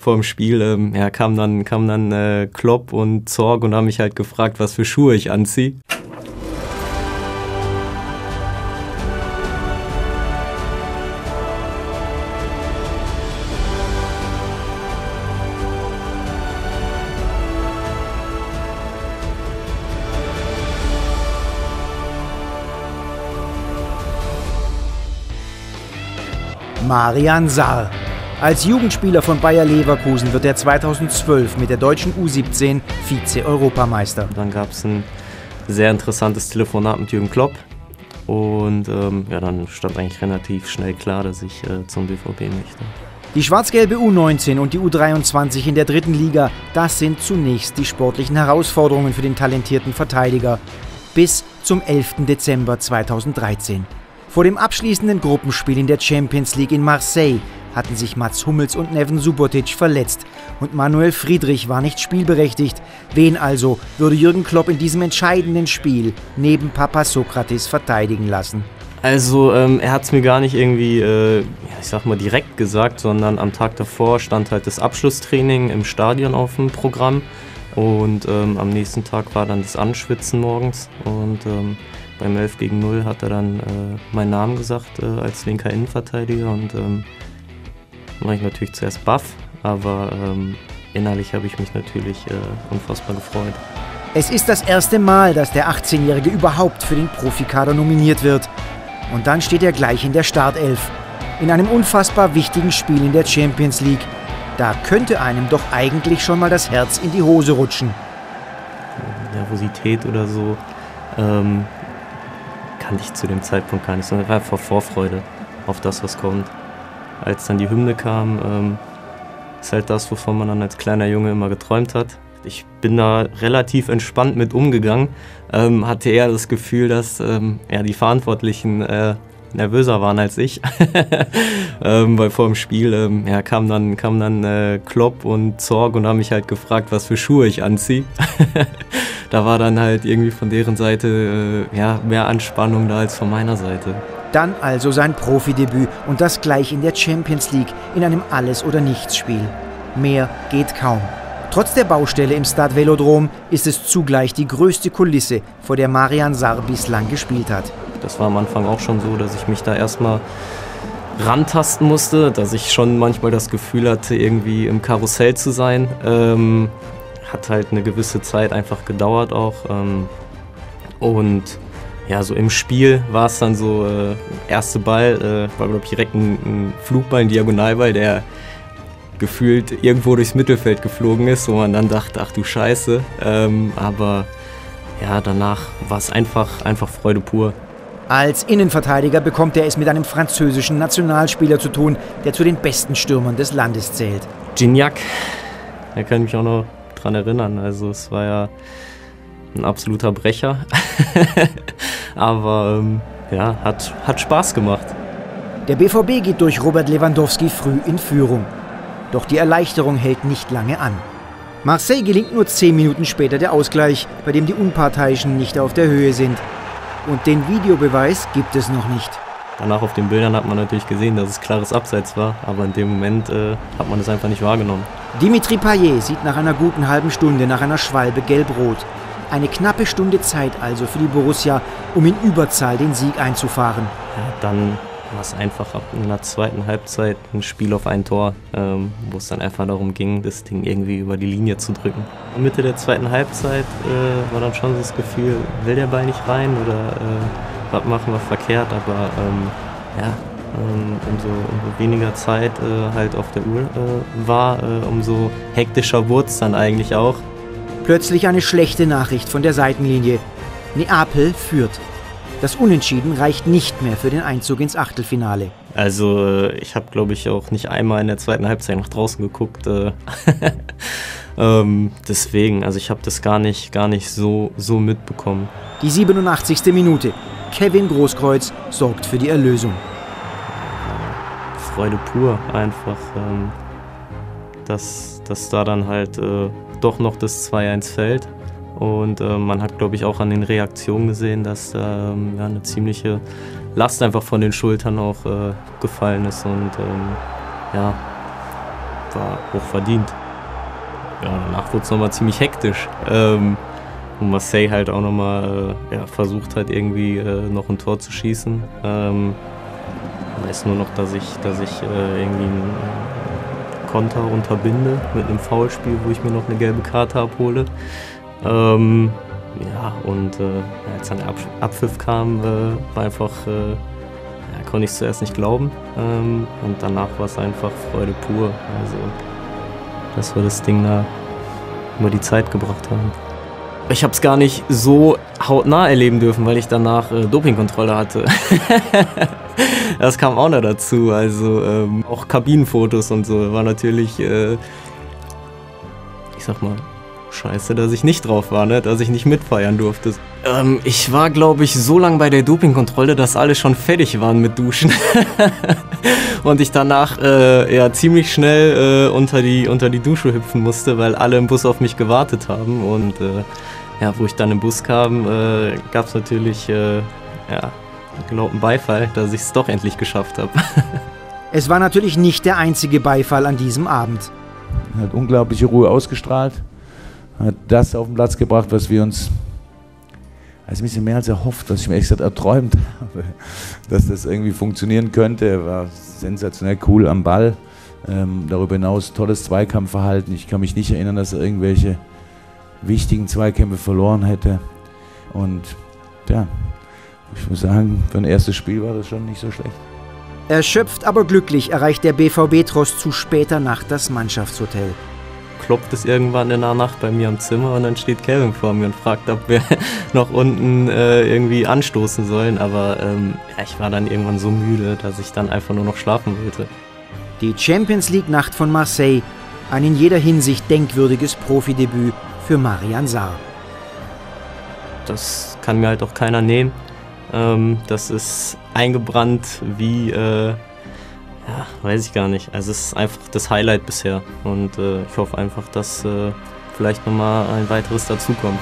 Vor dem Spiel ja, kam dann Klopp und Zorg und haben mich halt gefragt, was für Schuhe ich anziehe. Marian Sarr. Als Jugendspieler von Bayer Leverkusen wird er 2012 mit der deutschen U17 Vize-Europameister. Dann gab es ein sehr interessantes Telefonat mit Jürgen Klopp und ja, dann stand eigentlich relativ schnell klar, dass ich zum BVB möchte. Die schwarz-gelbe U19 und die U23 in der dritten Liga, das sind zunächst die sportlichen Herausforderungen für den talentierten Verteidiger. Bis zum 11. Dezember 2013. Vor dem abschließenden Gruppenspiel in der Champions League in Marseille hatten sich Mats Hummels und Neven Subotic verletzt und Manuel Friedrich war nicht spielberechtigt. Wen also würde Jürgen Klopp in diesem entscheidenden Spiel neben Papa Sokratis verteidigen lassen? Also er hat es mir gar nicht irgendwie, ich sag mal direkt gesagt, sondern am Tag davor stand halt das Abschlusstraining im Stadion auf dem Programm und am nächsten Tag war dann das Anschwitzen morgens und beim 11 gegen 0 hat er dann meinen Namen gesagt als linker Innenverteidiger und war ich natürlich zuerst baff, aber innerlich habe ich mich natürlich unfassbar gefreut. Es ist das erste Mal, dass der 18-Jährige überhaupt für den Profikader nominiert wird. Und dann steht er gleich in der Startelf. In einem unfassbar wichtigen Spiel in der Champions League. Da könnte einem doch eigentlich schon mal das Herz in die Hose rutschen. Nervosität oder so kannte ich zu dem Zeitpunkt gar nicht, sondern war vor Vorfreude auf das, was kommt. Als dann die Hymne kam, ist halt das, wovon man dann als kleiner Junge immer geträumt hat. Ich bin da relativ entspannt mit umgegangen, hatte eher das Gefühl, dass ja, die Verantwortlichen nervöser waren als ich. Weil vor dem Spiel ja, kam dann Klopp und Zorg und haben mich halt gefragt, was für Schuhe ich anziehe. Da war dann halt irgendwie von deren Seite ja, mehr Anspannung da als von meiner Seite. Dann also sein Profidebüt und das gleich in der Champions League in einem Alles-oder-Nichts-Spiel. Mehr geht kaum. Trotz der Baustelle im Stade Velodrom ist es zugleich die größte Kulisse, vor der Marian Sarr bislang gespielt hat. Das war am Anfang auch schon so, dass ich mich da erstmal rantasten musste, dass ich schon manchmal das Gefühl hatte, irgendwie im Karussell zu sein. Hat halt eine gewisse Zeit einfach gedauert auch. Und ja, so im Spiel war es dann so, erste Ball, war glaube ich direkt ein Flugball, ein Diagonalball, der gefühlt irgendwo durchs Mittelfeld geflogen ist, wo man dann dachte, ach du Scheiße. Aber ja, danach war es einfach Freude pur. Als Innenverteidiger bekommt er es mit einem französischen Nationalspieler zu tun, der zu den besten Stürmern des Landes zählt. Gignac, da kann ich mich auch noch dran erinnern. Also es war ja ein absoluter Brecher. Aber ja, hat Spaß gemacht. Der BVB geht durch Robert Lewandowski früh in Führung. Doch die Erleichterung hält nicht lange an. Marseille gelingt nur 10 Minuten später der Ausgleich, bei dem die Unparteiischen nicht auf der Höhe sind. Und den Videobeweis gibt es noch nicht. Danach auf den Bildern hat man natürlich gesehen, dass es klares Abseits war, aber in dem Moment hat man es einfach nicht wahrgenommen. Dimitri Payet sieht nach einer guten halben Stunde nach einer Schwalbe gelb-rot. Eine knappe Stunde Zeit also für die Borussia, um in Überzahl den Sieg einzufahren. Ja, dann war es einfach ab in der zweiten Halbzeit ein Spiel auf ein Tor, wo es dann einfach darum ging, das Ding irgendwie über die Linie zu drücken. In Mitte der zweiten Halbzeit war dann schon das Gefühl, will der Ball nicht rein oder was machen wir verkehrt, aber ja, umso weniger Zeit halt auf der Uhr war, umso hektischer wurde es dann eigentlich auch. Plötzlich eine schlechte Nachricht von der Seitenlinie. Neapel führt. Das Unentschieden reicht nicht mehr für den Einzug ins Achtelfinale. Also ich habe, glaube ich, auch nicht einmal in der zweiten Halbzeit nach draußen geguckt. Deswegen, also ich habe das gar nicht so mitbekommen. Die 87. Minute. Kevin Großkreuz sorgt für die Erlösung. Freude pur einfach, dass da dann halt doch noch das 2-1 fällt. Und man hat, glaube ich, auch an den Reaktionen gesehen, dass ja, eine ziemliche Last einfach von den Schultern auch gefallen ist. Und ja, war hoch verdient. Ja, danach wurde es nochmal ziemlich hektisch. Und Marseille halt auch nochmal versucht hat, irgendwie noch ein Tor zu schießen. Ich weiß nur noch, dass ich irgendwie einen Konter unterbinde mit einem Foulspiel, wo ich mir noch eine gelbe Karte abhole. Als dann der Abpfiff kam, war einfach, konnte ich es zuerst nicht glauben. Und danach war es einfach Freude pur. Also, dass wir das Ding da über die Zeit gebracht haben. Ich habe es gar nicht so hautnah erleben dürfen, weil ich danach Dopingkontrolle hatte. Das kam auch noch dazu. Also auch Kabinenfotos und so war natürlich, ich sag mal, scheiße, dass ich nicht drauf war, ne? Dass ich nicht mitfeiern durfte. Ich war, glaube ich, so lange bei der Dopingkontrolle, dass alle schon fertig waren mit Duschen. Und ich danach ziemlich schnell unter die Dusche hüpfen musste, weil alle im Bus auf mich gewartet haben. Und wo ich dann im Bus kam, gab es natürlich gelaubten Beifall, dass ich es doch endlich geschafft habe. Es war natürlich nicht der einzige Beifall an diesem Abend. Er hat unglaubliche Ruhe ausgestrahlt, hat das auf den Platz gebracht, was wir uns ein bisschen mehr als erhofft, was ich mir ehrlich gesagt erträumt habe, dass das irgendwie funktionieren könnte. Er war sensationell cool am Ball, darüber hinaus tolles Zweikampfverhalten. Ich kann mich nicht erinnern, dass er irgendwelche wichtigen Zweikämpfe verloren hätte. Und ja, ich muss sagen, für ein erstes Spiel war das schon nicht so schlecht. Erschöpft, aber glücklich erreicht der BVB-Tross zu später Nacht das Mannschaftshotel. Klopft es irgendwann in der Nacht bei mir am Zimmer und dann steht Kevin vor mir und fragt, ob wir noch unten irgendwie anstoßen sollen. Aber ich war dann irgendwann so müde, dass ich dann einfach nur noch schlafen wollte. Die Champions-League-Nacht von Marseille, ein in jeder Hinsicht denkwürdiges Profidebüt für Marian Sarr. Das kann mir halt auch keiner nehmen. Das ist eingebrannt wie, weiß ich gar nicht. Also es ist einfach das Highlight bisher und ich hoffe einfach, dass vielleicht nochmal ein weiteres dazukommt.